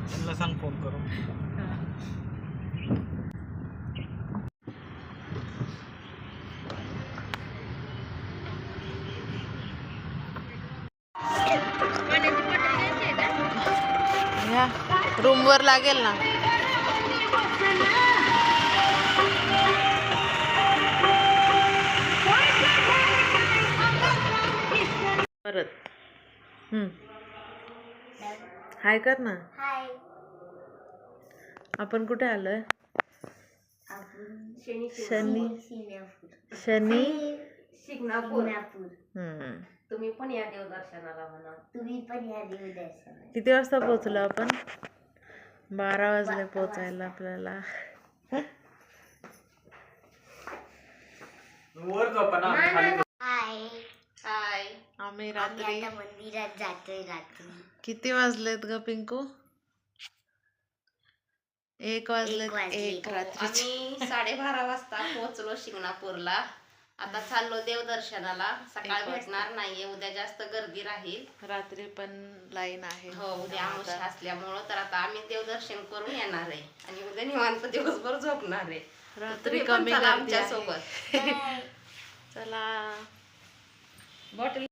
त्यांना सांग फोन करून. रूम वर लागेल ना. परत हाय कर ना. आपण कुठे आलोय? शनी शिंगणापूर. तुम्ही पण या देवदर्शनाला म्हणा. तुम्ही पण या देवदर्शनाला. किती वाजता पोहोचलो आपण? 12 वाजले पोहोचायला आपल्याला. वर झोपा ना. हाय हाय. आम्ही रात्री मंदिरात जातोय. रात्री किती वाजलेत ग पिंकू? 1 वाजलेत. रात्री आम्ही 12:30 वाजता पोहोचलो शिंगणापूरला. आता चाललो देवदर्शनाला. सकाळ भेटणार नाहीये, उद्या जास्त गर्दी राहील. रात्री पण लाईन आहे. हो, उद्या अमावस्या असल्यामुळं. तर आता आम्ही देवदर्शन करून येणार आहे आणि उद्या निवांत दिवसभर झोपणार आहे. रात्री कमी आमच्या सोबत. चला. बॉटल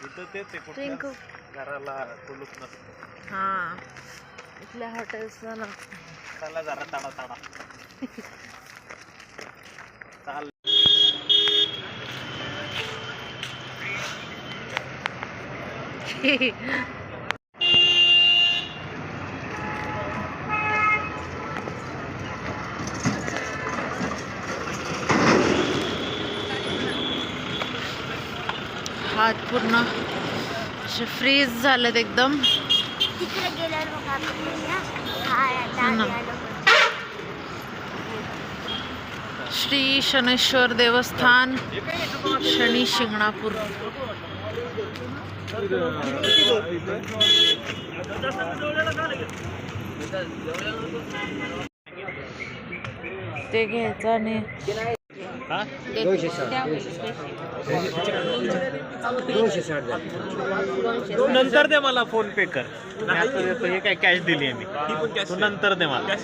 इथं तेच आहे, कुठल्या घराला कुलूप नसतं. हा, इथल्या हॉटेल्सला नसतं. चला जरा ताडा ताडा चाल. हात पूर्ण फ्रीज झालेत एकदम. तिकडे गेल्यावर श्री शनेश्वर देवस्थान, शनी शिंगणापूर. ते घ्यायचं आणि तू नंतर दे मला, फोन पे कर. हे काय कॅश दिली आहे मी, तू नंतर दे मला.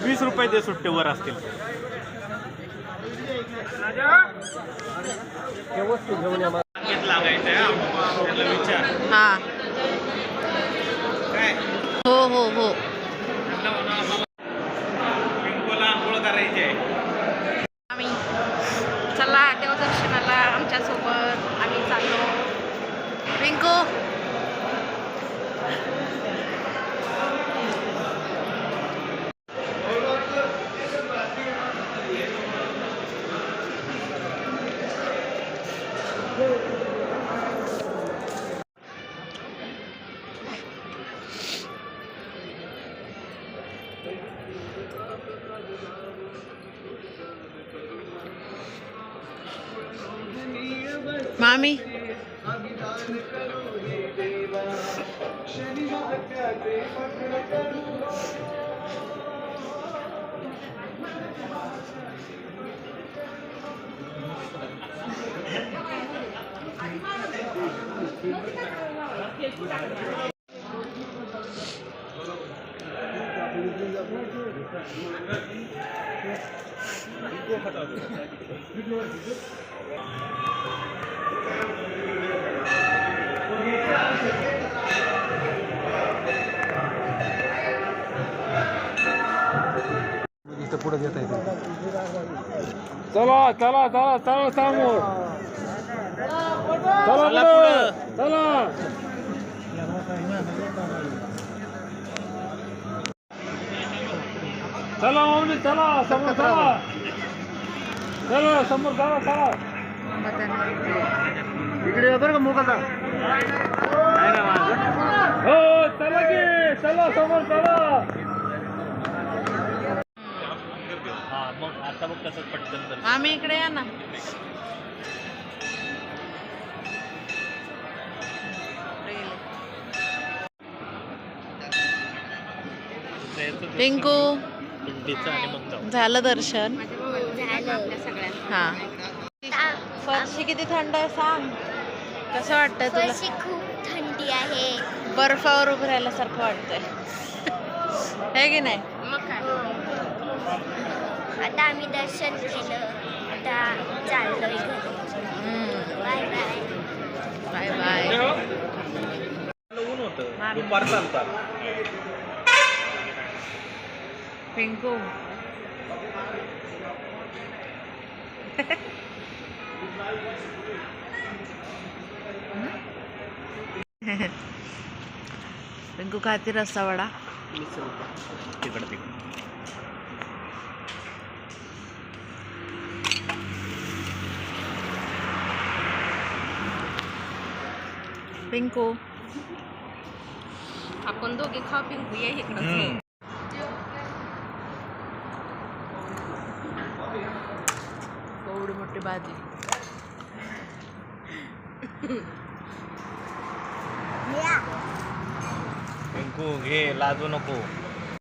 20 रुपये दे, सुट्टे वर असतील. लागायचं आहे विचार. हा, हो हो हो. पिंकोला आंघोळ करायची आहे. आम्ही चला देवदर्शनाला आमच्या सोबत. आम्ही चाललो. पिंकू मामी. पुढे देता येते. चला चला चला चला समोर. चला पुढं. चला. चला माऊली चला समोर चला. चला समोर चला चला. इकडे बरं का मोकळा नाही ना माझं. हो चला की चला समोर चला. हा मग आता बघ कसं पटकन तर. मामी इकडे या ना. पिंकू झालं दर्शन. हा, फरशी किती थंड आहे सांग. कसं वाटतंय तुला? वर्षी खूप थंडी आहे. बर्फावर उभं राहिल्यासारखं वाटतंय है की नाही? मग काय आता आम्ही दर्शन केलं, आता चाललोय घरी. Bye bye. Bye bye. ऊन होतं दुपार चालतात. पिंकू पिंकू खाती रस्सा वडा. तिकडं तिकडं पिंकू आपण दोघे खाऊ पिंकू ये इकडं. एवढी मोठी भाजी. पिंकू घे लाजू नको.